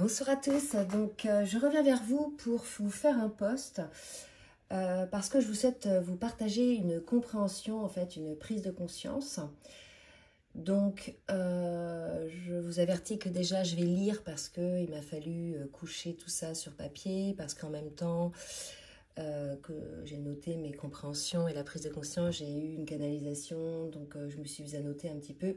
Bonsoir à tous, donc je reviens vers vous pour vous faire un post parce que je vous souhaite vous partager une compréhension, en fait une prise de conscience. Donc je vous avertis que déjà je vais lire parce qu'il m'a fallu coucher tout ça sur papier, parce qu'en même temps que j'ai noté mes compréhensions et la prise de conscience, j'ai eu une canalisation, donc je me suis mise à noter un petit peu.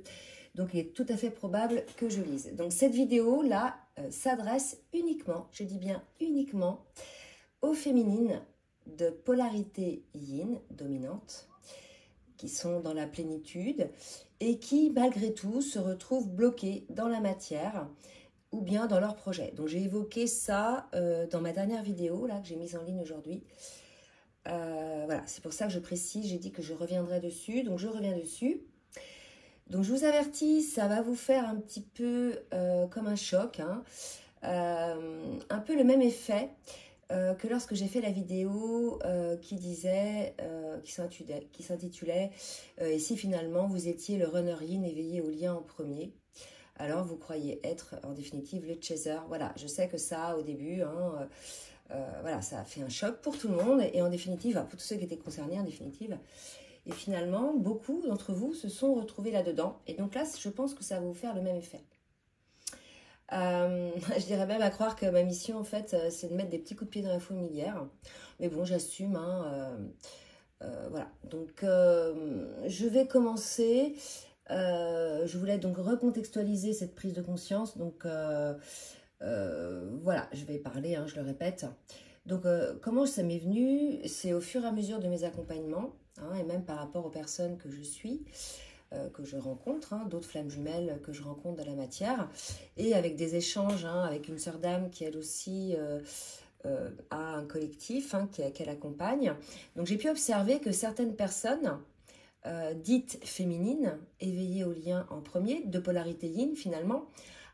Donc il est tout à fait probable que je lise. Donc cette vidéo-là s'adresse uniquement, je dis bien uniquement, aux féminines de polarité yin, dominante, qui sont dans la plénitude et qui, malgré tout, se retrouvent bloquées dans la matière ou bien dans leur projet. Donc j'ai évoqué ça dans ma dernière vidéo là que j'ai mise en ligne aujourd'hui. Voilà, c'est pour ça que je précise, j'ai dit que je reviendrai dessus, donc je reviens dessus. Donc je vous avertis, ça va vous faire un petit peu comme un choc, hein. Un peu le même effet que lorsque j'ai fait la vidéo qui disait, qui s'intitulait et si finalement vous étiez le runner yin éveillé au lien en premier, alors vous croyez être en définitive le chaser. Voilà, je sais que ça au début, hein, voilà, ça a fait un choc pour tout le monde et en définitive, pour tous ceux qui étaient concernés en définitive. Et finalement, beaucoup d'entre vous se sont retrouvés là-dedans. Et donc là, je pense que ça va vous faire le même effet. Je dirais même à croire que ma mission, en fait, c'est de mettre des petits coups de pied dans la fourmilière. Mais bon, j'assume, hein, voilà. Donc, je vais commencer. Je voulais donc recontextualiser cette prise de conscience. Donc, voilà, je vais parler, hein, je le répète. Donc, comment ça m'est venu? C'est au fur et à mesure de mes accompagnements, hein, et même par rapport aux personnes que je suis, que je rencontre, hein, d'autres flammes jumelles que je rencontre dans la matière, et avec des échanges, hein, avec une sœur d'âme qui elle aussi a un collectif, hein, qu'elle accompagne. Donc, j'ai pu observer que certaines personnes dites féminines, éveillées au lien en premier, de polarité yin finalement,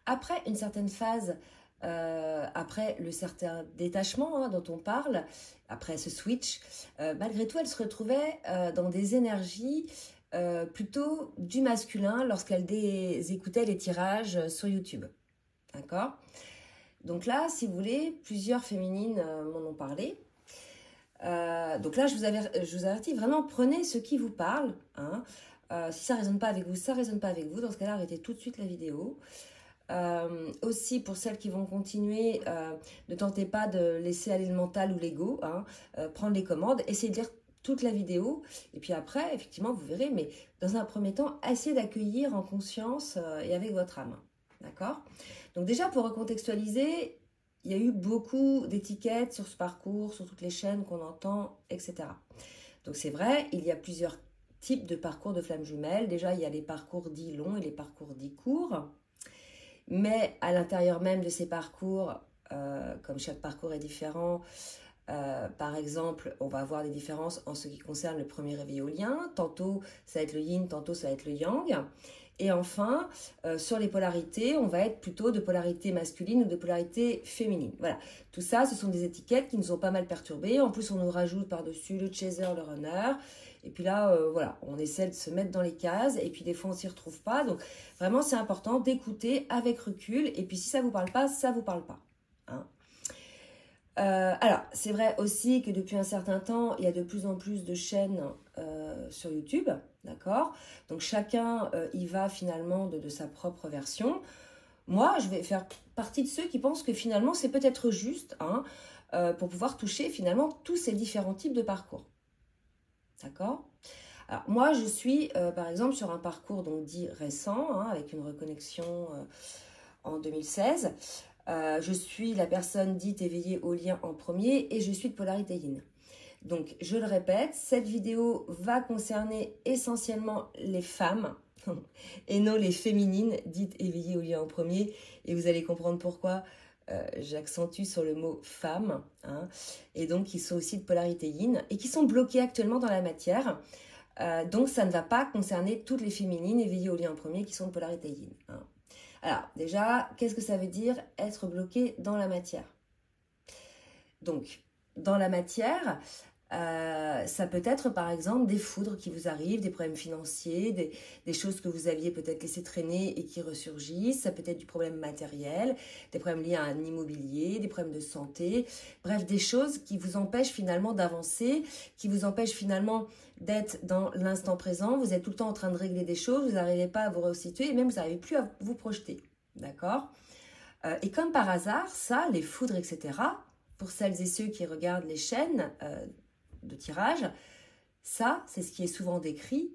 après une certaine phase, après le certain détachement, hein, dont on parle, après ce switch, malgré tout, elle se retrouvait dans des énergies plutôt du masculin lorsqu'elle écoutait les tirages sur YouTube. D'accord? Donc là, si vous voulez, plusieurs féminines m'en ont parlé. Donc là, je vous avertis, vraiment, prenez ce qui vous parle. Hein. Si ça ne résonne pas avec vous, ça ne résonne pas avec vous. Dans ce cas-là, arrêtez tout de suite la vidéo. Aussi pour celles qui vont continuer, ne tentez pas de laisser aller le mental ou l'ego, hein, prendre les commandes, essayez de lire toute la vidéo et puis après effectivement vous verrez, mais dans un premier temps essayez d'accueillir en conscience et avec votre âme, d'accord? Donc déjà pour recontextualiser, il y a eu beaucoup d'étiquettes sur ce parcours, sur toutes les chaînes qu'on entend, etc. Donc c'est vrai, il y a plusieurs types de parcours de flammes jumelles. Déjà il y a les parcours dits longs et les parcours dits courts. Mais à l'intérieur même de ces parcours, comme chaque parcours est différent, par exemple, on va avoir des différences en ce qui concerne le premier réveil au lien. Tantôt, ça va être le yin, tantôt, ça va être le yang. Et enfin, sur les polarités, on va être plutôt de polarité masculine ou de polarité féminine. Voilà, tout ça, ce sont des étiquettes qui nous ont pas mal perturbés. En plus, on nous rajoute par-dessus le chaser, le runner. Et puis là, voilà, on essaie de se mettre dans les cases. Et puis des fois, on s'y retrouve pas. Donc vraiment, c'est important d'écouter avec recul. Et puis si ça vous parle pas, ça vous parle pas. Hein. Alors, c'est vrai aussi que depuis un certain temps, il y a de plus en plus de chaînes sur YouTube, d'accord? Donc, chacun y va finalement de sa propre version. Moi, je vais faire partie de ceux qui pensent que finalement, c'est peut-être juste, hein, pour pouvoir toucher finalement tous ces différents types de parcours. D'accord? Alors, moi, je suis, par exemple, sur un parcours donc dit récent, hein, avec une reconnexion en 2016. Je suis la personne dite éveillée au lien en premier et je suis de polarité yin. Donc, je le répète, cette vidéo va concerner essentiellement les femmes et non les féminines dites éveillées au lien en premier. Et vous allez comprendre pourquoi j'accentue sur le mot femme, hein, et donc qui sont aussi de polarité yin et qui sont bloquées actuellement dans la matière. Donc, ça ne va pas concerner toutes les féminines éveillées au lien en premier qui sont de polarité yin. Hein. Alors, déjà, qu'est-ce que ça veut dire être bloqué dans la matière? Donc, dans la matière, Ça peut être par exemple des foudres qui vous arrivent, des problèmes financiers, des choses que vous aviez peut-être laissé traîner et qui ressurgissent. Ça peut être du problème matériel, des problèmes liés à un immobilier, des problèmes de santé. Bref, des choses qui vous empêchent finalement d'avancer, qui vous empêchent finalement d'être dans l'instant présent. Vous êtes tout le temps en train de régler des choses, vous n'arrivez pas à vous resituer et même vous n'arrivez plus à vous projeter. D'accord ? Et comme par hasard, ça, les foudres, etc., pour celles et ceux qui regardent les chaînes de tirage, ça, c'est ce qui est souvent décrit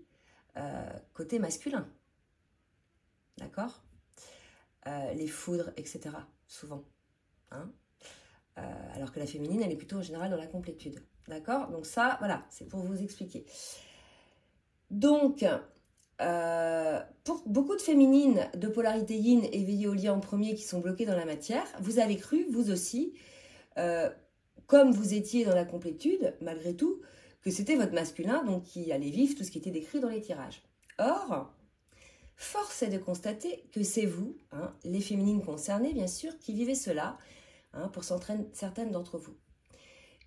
côté masculin. D'accord ? Les foudres, etc., souvent. Hein, alors que la féminine, elle est plutôt en général dans la complétude. D'accord ? Donc ça, voilà, c'est pour vous expliquer. Donc, pour beaucoup de féminines de polarité yin éveillées au lien en premier qui sont bloquées dans la matière, vous avez cru, vous aussi, comme vous étiez dans la complétude, malgré tout, que c'était votre masculin, donc qui allait vivre tout ce qui était décrit dans les tirages. Or, force est de constater que c'est vous, hein, les féminines concernées bien sûr, qui vivez cela, hein, pour certaines d'entre vous.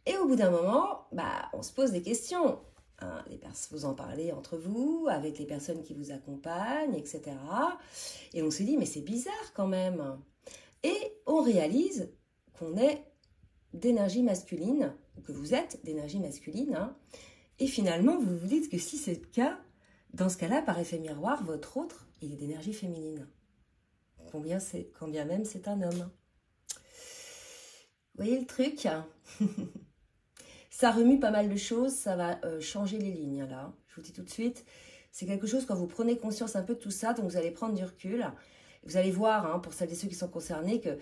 Et au bout d'un moment, on se pose des questions. Hein, vous en parlez entre vous, avec les personnes qui vous accompagnent, etc. Et on se dit, mais c'est bizarre quand même. Et on réalise qu'on est d'énergie masculine, ou que vous êtes d'énergie masculine, hein, et finalement vous vous dites que si c'est le cas, dans ce cas-là, par effet miroir, votre autre, il est d'énergie féminine. Quand bien même c'est un homme. Vous voyez le truc? Ça remue pas mal de choses, ça va changer les lignes là, je vous dis tout de suite. C'est quelque chose, quand vous prenez conscience un peu de tout ça, donc vous allez prendre du recul, vous allez voir, hein, pour celles et ceux qui sont concernés, que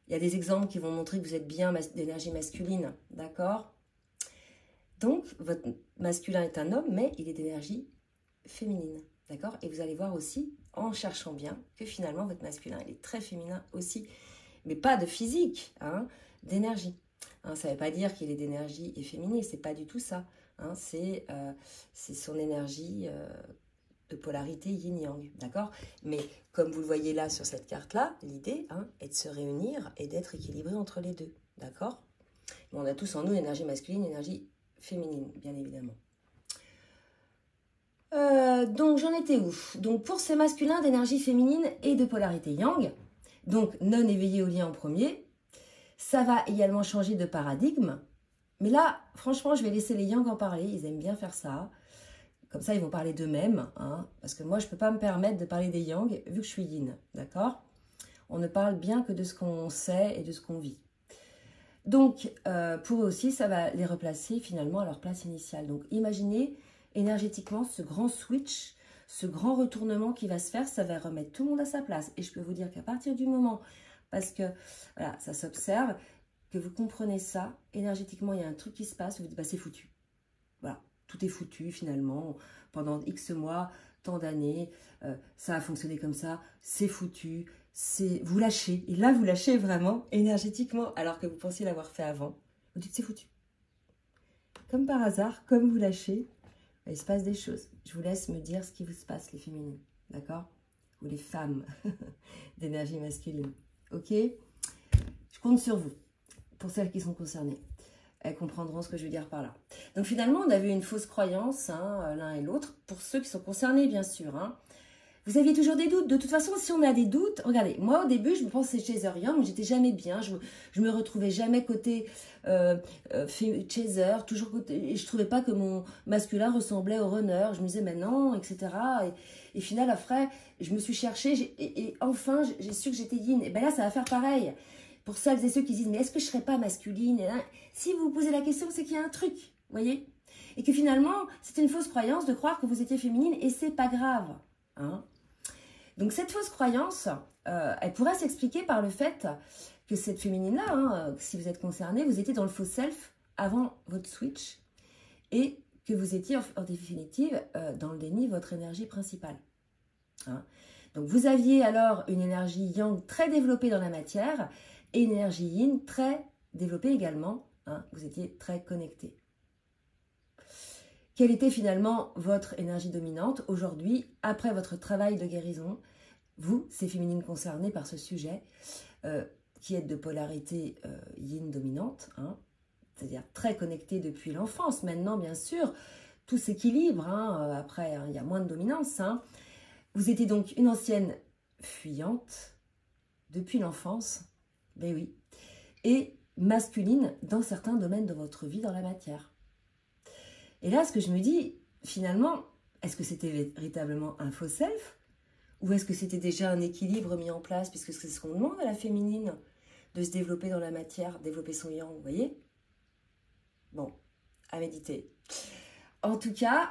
il y a des exemples qui vont montrer que vous êtes bien d'énergie masculine, d'accord? Donc, votre masculin est un homme, mais il est d'énergie féminine, d'accord? Et vous allez voir aussi, en cherchant bien, que finalement, votre masculin, il est très féminin aussi. Mais pas de physique, hein, d'énergie. Hein, ça ne veut pas dire qu'il est d'énergie efféminée, c'est pas du tout ça. Hein, c'est son énergie de polarité yin-yang, d'accord? Mais comme vous le voyez là sur cette carte-là, l'idée, hein, est de se réunir et d'être équilibré entre les deux, d'accord? On a tous en nous l'énergie masculine, l'énergie féminine, bien évidemment. Donc j'en étais où? Donc pour ces masculins d'énergie féminine et de polarité yang, donc non éveillés au lien en premier, ça va également changer de paradigme. Mais là, franchement, je vais laisser les yang en parler, ils aiment bien faire ça. Comme ça, ils vont parler d'eux-mêmes, hein, parce que moi, je ne peux pas me permettre de parler des yang, vu que je suis yin, d'accord? On ne parle bien que de ce qu'on sait et de ce qu'on vit. Donc, pour eux aussi, ça va les replacer finalement à leur place initiale. Donc, imaginez énergétiquement ce grand switch, ce grand retournement qui va se faire, ça va remettre tout le monde à sa place. Et je peux vous dire qu'à partir du moment, parce que voilà, ça s'observe, que vous comprenez ça, énergétiquement, il y a un truc qui se passe, vous vous dites, bah, c'est foutu. Voilà. Tout est foutu finalement, pendant X mois, tant d'années, ça a fonctionné comme ça, c'est foutu, vous lâchez, et là vous lâchez vraiment énergétiquement, alors que vous pensiez l'avoir fait avant, vous dites c'est foutu. Comme par hasard, comme vous lâchez, il se passe des choses. Je vous laisse me dire ce qui vous se passe, les féminines, d'accord? Ou les femmes d'énergie masculine, ok? Je compte sur vous, pour celles qui sont concernées. Elles comprendront ce que je veux dire par là. Donc finalement, on avait une fausse croyance, hein, l'un et l'autre, pour ceux qui sont concernés, bien sûr. Hein. Vous aviez toujours des doutes. De toute façon, si on a des doutes, regardez, moi au début, je me pensais chaser yang, mais j'étais jamais bien. Je me retrouvais jamais côté chaser, toujours côté, et je trouvais pas que mon masculin ressemblait au runner. Je me disais, mais non, etc. Et finalement, après, je me suis cherchée, et enfin, j'ai su que j'étais yin. Et bien là, ça va faire pareil. Pour celles et ceux qui disent, mais est-ce que je ne serais pas masculine? Et là, si vous vous posez la question, c'est qu'il y a un truc, vous voyez? Et que finalement, c'était une fausse croyance de croire que vous étiez féminine, et c'est pas grave. Hein? Donc cette fausse croyance, elle pourrait s'expliquer par le fait que cette féminine-là, hein, si vous êtes concerné, vous étiez dans le faux self avant votre switch, et que vous étiez en définitive dans le déni de votre énergie principale. Hein? Donc vous aviez alors une énergie yang très développée dans la matière, et une énergie yin très développée également, hein, vous étiez très connecté. Quelle était finalement votre énergie dominante aujourd'hui, après votre travail de guérison? Vous, ces féminines concernées par ce sujet, qui êtes de polarité yin dominante, hein, c'est-à-dire très connecté depuis l'enfance. Maintenant, bien sûr, tout s'équilibre. Après, il y a moins de dominance. Vous étiez donc une ancienne fuyante depuis l'enfance, ben oui, et masculine dans certains domaines de votre vie dans la matière. Et là, ce que je me dis, finalement, est-ce que c'était véritablement un faux self ou est-ce que c'était déjà un équilibre mis en place, puisque c'est ce qu'on demande à la féminine, de se développer dans la matière, développer son yang, vous voyez? Bon, à méditer. En tout cas,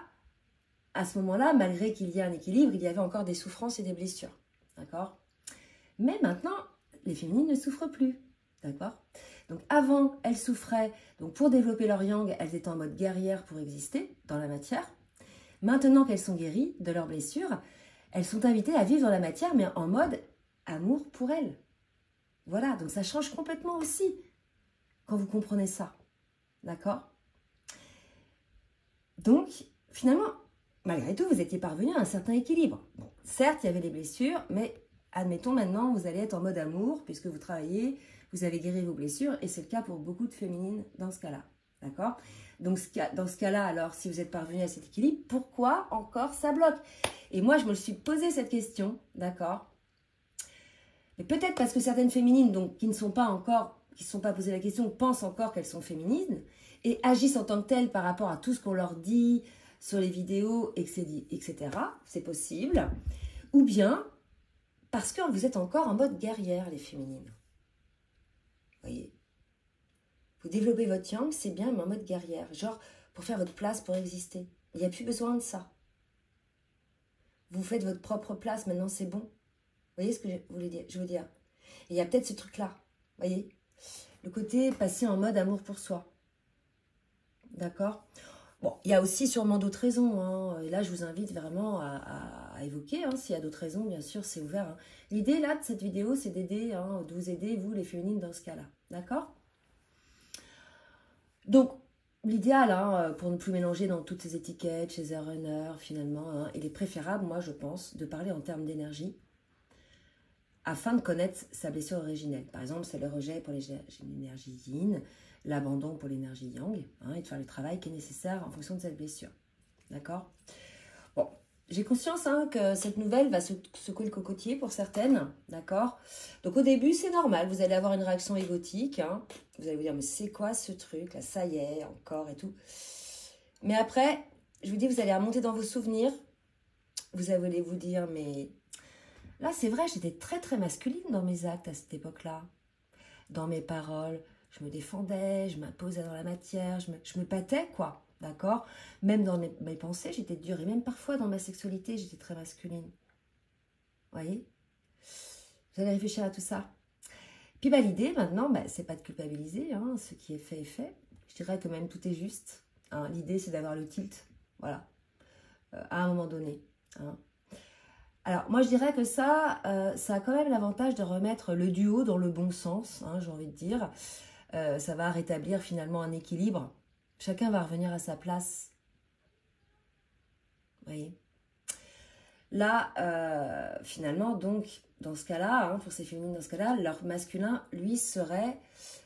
à ce moment-là, malgré qu'il y ait un équilibre, il y avait encore des souffrances et des blessures, d'accord? Mais maintenant, les féminines ne souffrent plus, d'accord? Donc avant, elles souffraient, donc pour développer leur yang, elles étaient en mode guerrière pour exister dans la matière. Maintenant qu'elles sont guéries de leurs blessures, elles sont invitées à vivre dans la matière, mais en mode amour pour elles. Voilà, donc ça change complètement aussi quand vous comprenez ça, d'accord? Donc, finalement, malgré tout, vous étiez parvenu à un certain équilibre. Bon, certes, il y avait les blessures, mais admettons maintenant, vous allez être en mode amour, puisque vous travaillez, vous avez guéri vos blessures, et c'est le cas pour beaucoup de féminines dans ce cas-là. D'accord? Donc, dans ce cas-là, alors, si vous êtes parvenu à cet équilibre, pourquoi encore ça bloque? Et moi, je me suis posé cette question, d'accord? Mais peut-être parce que certaines féminines, donc, qui ne sont pas posé la question, pensent encore qu'elles sont féminines, et agissent en tant que telles par rapport à tout ce qu'on leur dit sur les vidéos, etc. C'est possible. Ou bien parce que vous êtes encore en mode guerrière, les féminines. Vous voyez? Vous développez votre yang, c'est bien, mais en mode guerrière. Genre, pour faire votre place, pour exister. Il n'y a plus besoin de ça. Vous faites votre propre place, maintenant c'est bon. Vous voyez ce que je veux dire? Et il y a peut-être ce truc-là. Vous voyez? Le côté passer en mode amour pour soi. D'accord? Bon, il y a aussi sûrement d'autres raisons. Et là, je vous invite vraiment à évoquer. S'il y a d'autres raisons, bien sûr, c'est ouvert. L'idée, là, de cette vidéo, c'est d'aider, de vous aider, vous, les féminines, dans ce cas-là. D'accord? Donc, l'idéal, pour ne plus mélanger dans toutes ces étiquettes, chez The Runner, finalement, il est préférable, moi, je pense, de parler en termes d'énergie afin de connaître sa blessure originelle. Par exemple, c'est le rejet pour l'énergie yin, l'abandon pour l'énergie yang, et de faire le travail qui est nécessaire en fonction de cette blessure. D'accord? Bon, j'ai conscience que cette nouvelle va secouer le cocotier pour certaines, d'accord? Donc au début, c'est normal, vous allez avoir une réaction égotique, vous allez vous dire, mais c'est quoi ce truc, là, ça y est, encore et tout. Mais après, je vous dis, vous allez remonter dans vos souvenirs, vous allez vous dire, mais là, c'est vrai, j'étais très très masculine dans mes actes à cette époque-là, dans mes paroles. Je me défendais, je m'imposais dans la matière, je me battais, quoi, d'accord? Même dans mes pensées, j'étais dure. Et même parfois, dans ma sexualité, j'étais très masculine. Vous voyez? Vous allez réfléchir à tout ça. Puis, l'idée, maintenant, c'est pas de culpabiliser. Ce qui est fait est fait. Je dirais que même tout est juste. L'idée, c'est d'avoir le tilt. Voilà. À un moment donné. Alors, moi, je dirais que ça a quand même l'avantage de remettre le duo dans le bon sens, j'ai envie de dire. Ça va rétablir finalement un équilibre. Chacun va revenir à sa place. Vous voyez? Là, finalement, donc, dans ce cas-là, pour ces féminines, dans ce cas-là, leur masculin, lui, serait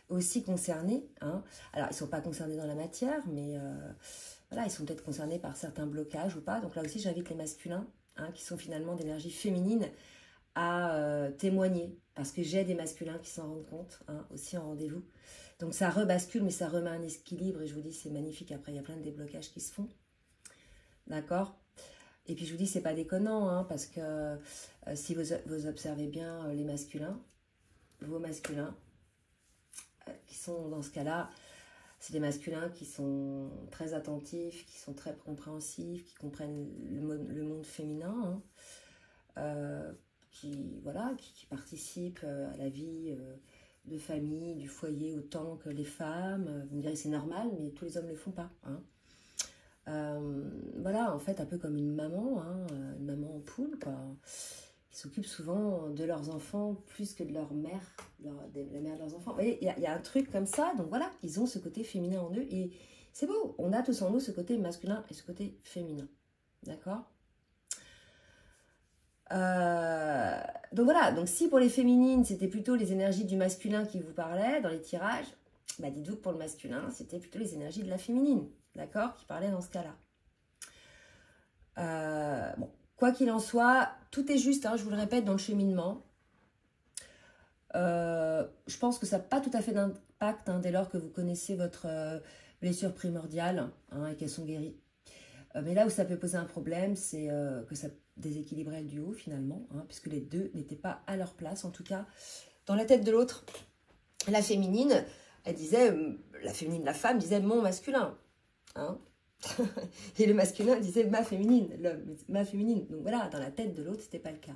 aussi concerné. Alors, ils ne sont pas concernés dans la matière, mais voilà, ils sont peut-être concernés par certains blocages ou pas. Donc là aussi, j'invite les masculins, qui sont finalement d'énergie féminine, à témoigner. Parce que j'ai des masculins qui s'en rendent compte, aussi en rendez-vous. Donc ça rebascule, mais ça remet un équilibre. Et je vous dis, c'est magnifique. Après, il y a plein de déblocages qui se font. D'accord? Et puis je vous dis, c'est pas déconnant, parce que si vous observez bien les masculins, vos masculins, qui sont dans ce cas-là, c'est des masculins qui sont très attentifs, qui sont très compréhensifs, qui comprennent le monde féminin, qui participent à la vie de famille, du foyer autant que les femmes. Vous me direz c'est normal, mais tous les hommes ne le font pas. Voilà, en fait, un peu comme une maman en poule, quoi, qui s'occupe souvent de leurs enfants plus que de leur mère, la mère de leurs enfants. Vous voyez, il y a un truc comme ça, donc voilà, ils ont ce côté féminin en eux, et c'est beau, on a tous en nous ce côté masculin et ce côté féminin, d'accord? Donc voilà, donc si pour les féminines, c'était plutôt les énergies du masculin qui vous parlaient dans les tirages, Bah, dites-vous que pour le masculin, c'était plutôt les énergies de la féminine, d'accord, qui parlaient dans ce cas-là. Bon, quoi qu'il en soit, tout est juste, hein, je vous le répète, dans le cheminement. Je pense que ça n'a pas tout à fait d'impact hein, dès lors que vous connaissez votre blessure primordiale hein, et qu'elles sont guéries. Mais là où ça peut poser un problème, c'est que ça déséquilibrait le duo finalement, hein, puisque les deux n'étaient pas à leur place, en tout cas dans la tête de l'autre. La féminine, elle disait, la féminine, la femme disait mon masculin, hein. Et le masculin disait ma féminine, l'homme, ma féminine. Donc voilà, dans la tête de l'autre, c'était pas le cas.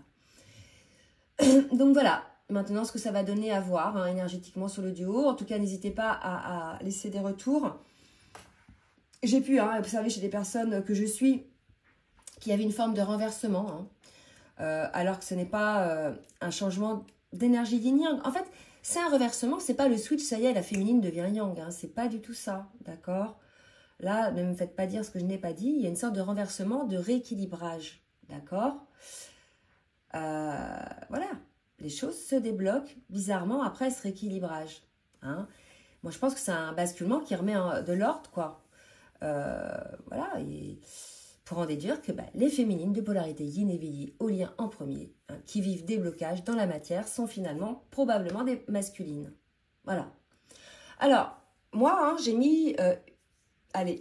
Donc voilà, maintenant ce que ça va donner à voir hein, énergétiquement sur le duo. En tout cas, n'hésitez pas à laisser des retours. J'ai pu hein, observer chez des personnes que je suis qu'il y avait une forme de renversement, hein, alors que ce n'est pas un changement d'énergie yin-yang. En fait, c'est un renversement, c'est pas le switch, ça y est, la féminine devient yang, hein, c'est pas du tout ça, d'accord? Là, ne me faites pas dire ce que je n'ai pas dit, il y a une sorte de renversement, de rééquilibrage, d'accord? Voilà, les choses se débloquent bizarrement après ce rééquilibrage, hein. Moi, je pense que c'est un basculement qui remet de l'ordre, quoi. Voilà, et pour en déduire que les féminines de polarité yin et veillée au lien en premier, hein, qui vivent des blocages dans la matière, sont finalement probablement des masculines. Voilà. Alors, moi, hein, j'ai mis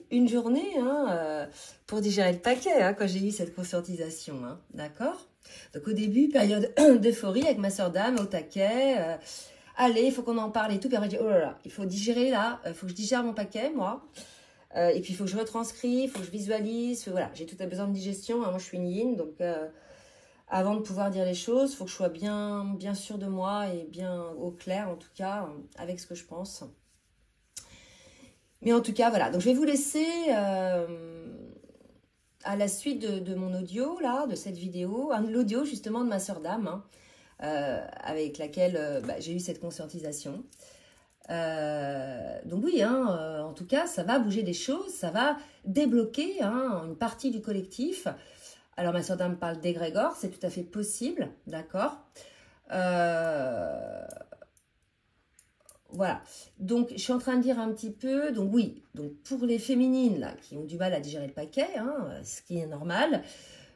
une journée hein, pour digérer le paquet hein, quand j'ai eu cette conscientisation, hein, d'accord? Donc au début, période d'euphorie avec ma sœur d'âme au taquet. Allez, il faut qu'on en parle et tout. Puis après, j'ai dit, oh là là, il faut digérer là, il faut que je digère mon paquet, moi. Et puis, il faut que je retranscris, il faut que je visualise. Voilà, j'ai tout à besoin de digestion. Hein. Moi, je suis une yin, donc avant de pouvoir dire les choses, il faut que je sois bien sûre de moi et bien au clair, en tout cas, avec ce que je pense. Mais en tout cas, voilà. Donc, je vais vous laisser à la suite de mon audio, là, de cette vidéo, l'audio, justement, de ma sœur d'âme, hein, avec laquelle j'ai eu cette conscientisation. Donc oui, hein, en tout cas, ça va bouger des choses, ça va débloquer hein, une partie du collectif. Alors ma soeur d'âme parle d'égrégore, c'est tout à fait possible, d'accord. Voilà, donc je suis en train de dire un petit peu, donc oui, donc pour les féminines là, qui ont du mal à digérer le paquet, hein, ce qui est normal,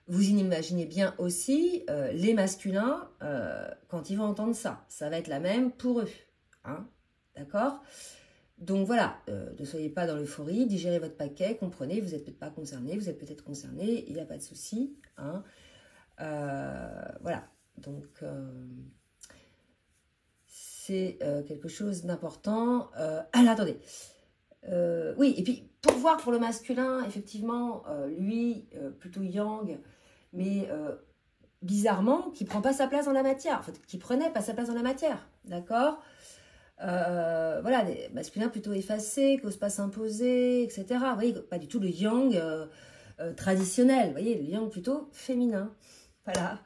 vous imaginez bien aussi les masculins quand ils vont entendre ça, ça va être la même pour eux, hein. D'accord? Donc voilà, ne soyez pas dans l'euphorie, digérez votre paquet, comprenez, vous n'êtes peut-être pas concerné, vous êtes peut-être concerné, il n'y a pas de souci. Hein. Voilà, donc c'est quelque chose d'important. Alors attendez, oui, et puis pour voir pour le masculin, effectivement, lui, plutôt yang, mais bizarrement, qui ne prend pas sa place dans la matière, en fait, qui prenait pas sa place dans la matière, d'accord? Voilà, les masculins plutôt effacés, qui n'osent pas s'imposer, etc. Vous voyez, pas du tout le yang traditionnel, vous voyez, le yang plutôt féminin. Voilà.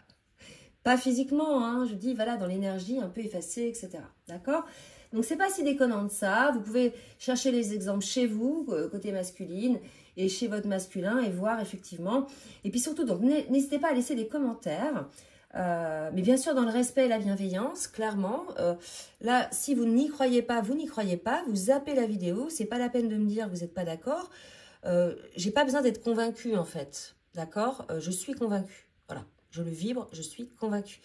Pas physiquement, hein, je dis, voilà, dans l'énergie un peu effacée, etc. D'accord? Donc, c'est pas si déconnant de ça. Vous pouvez chercher les exemples chez vous, côté masculine, et chez votre masculin, et voir effectivement. Et puis surtout, donc, n'hésitez pas à laisser des commentaires. Mais bien sûr dans le respect et la bienveillance, clairement. Là, si vous n'y croyez pas, vous n'y croyez pas, vous zappez la vidéo, c'est pas la peine de me dire que vous n'êtes pas d'accord. J'ai pas besoin d'être convaincue en fait, d'accord? Je suis convaincue, voilà, je le vibre, je suis convaincue.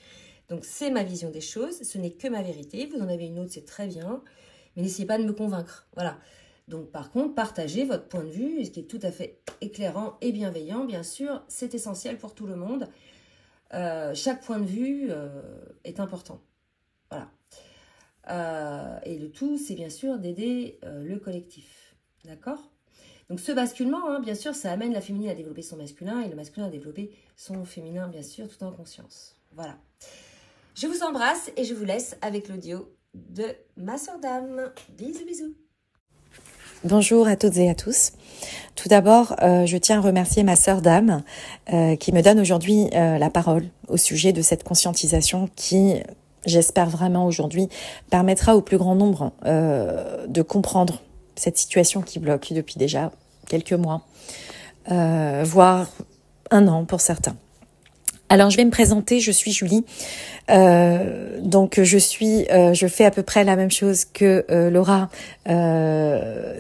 Donc c'est ma vision des choses, ce n'est que ma vérité, vous en avez une autre, c'est très bien, mais n'essayez pas de me convaincre, voilà. Donc par contre, partagez votre point de vue, ce qui est tout à fait éclairant et bienveillant, bien sûr, c'est essentiel pour tout le monde. Chaque point de vue est important. Voilà. Et le tout, c'est bien sûr d'aider le collectif. D'accord? Donc ce basculement, hein, bien sûr, ça amène la féminine à développer son masculin et le masculin à développer son féminin, bien sûr, tout en conscience. Voilà. Je vous embrasse et je vous laisse avec l'audio de ma sœur d'âme. Bisous, bisous. Bonjour à toutes et à tous. Tout d'abord, je tiens à remercier ma sœur d'âme qui me donne aujourd'hui la parole au sujet de cette conscientisation qui, j'espère vraiment aujourd'hui, permettra au plus grand nombre de comprendre cette situation qui bloque depuis déjà quelques mois, voire un an pour certains. Alors, je vais me présenter, je suis Julie. Donc, je fais à peu près la même chose que Laura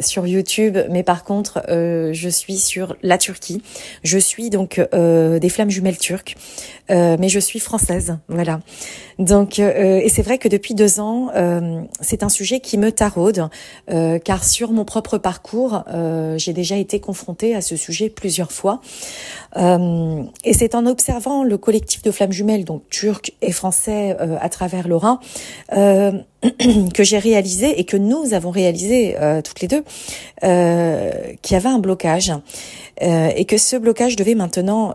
sur YouTube, mais par contre, je suis sur la Turquie. Je suis donc des flammes jumelles turques, mais je suis française, voilà. Donc, et c'est vrai que depuis 2 ans, c'est un sujet qui me taraude, car sur mon propre parcours, j'ai déjà été confrontée à ce sujet plusieurs fois. Et c'est en observant le collectif de flammes jumelles, donc turcs et français, à travers Laura, que j'ai réalisé et que nous avons réalisé toutes les deux, qu'il y avait un blocage et que ce blocage devait maintenant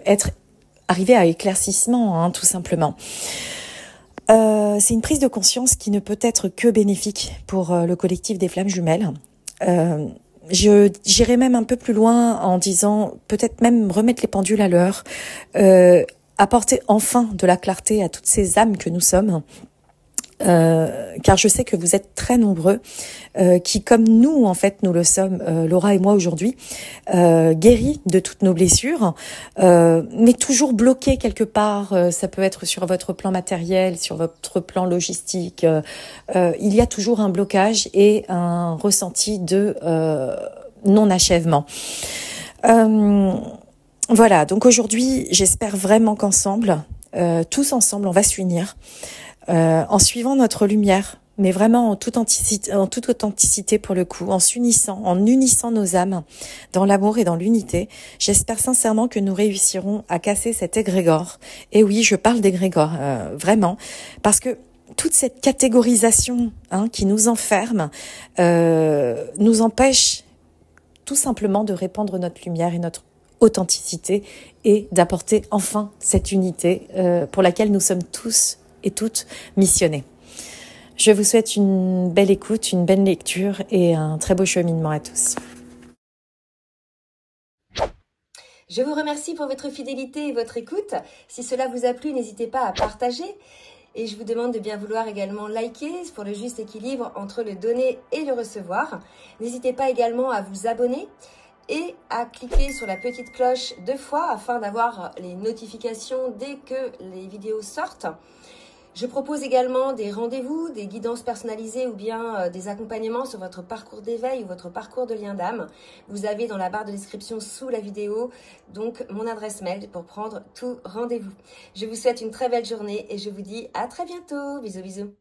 être arrivé à éclaircissement, hein, tout simplement. C'est une prise de conscience qui ne peut être que bénéfique pour le collectif des flammes jumelles. J'irai même un peu plus loin en disant peut-être même remettre les pendules à l'heure, apporter enfin de la clarté à toutes ces âmes que nous sommes, car je sais que vous êtes très nombreux qui, comme nous en fait, nous le sommes, Laura et moi aujourd'hui, guéris de toutes nos blessures, mais toujours bloqués quelque part. Ça peut être sur votre plan matériel, sur votre plan logistique. Il y a toujours un blocage et un ressenti de non-achèvement. Voilà, donc aujourd'hui, j'espère vraiment qu'ensemble, tous ensemble, on va s'unir en suivant notre lumière, mais vraiment en toute authenticité pour le coup, en unissant nos âmes dans l'amour et dans l'unité. J'espère sincèrement que nous réussirons à casser cet égrégore. Et oui, je parle d'égrégore, vraiment, parce que toute cette catégorisation qui nous enferme nous empêche tout simplement de répandre notre lumière et notre authenticité et d'apporter enfin cette unité pour laquelle nous sommes tous et toutes missionnés. Je vous souhaite une belle écoute, une belle lecture et un très beau cheminement à tous. Je vous remercie pour votre fidélité et votre écoute. Si cela vous a plu, n'hésitez pas à partager. Et je vous demande de bien vouloir également liker pour le juste équilibre entre le donner et le recevoir. N'hésitez pas également à vous abonner et à cliquer sur la petite cloche 2 fois afin d'avoir les notifications dès que les vidéos sortent. Je propose également des rendez-vous, des guidances personnalisées ou bien des accompagnements sur votre parcours d'éveil ou votre parcours de lien d'âme. Vous avez dans la barre de description sous la vidéo donc mon adresse mail pour prendre tout rendez-vous. Je vous souhaite une très belle journée et je vous dis à très bientôt. Bisous bisous.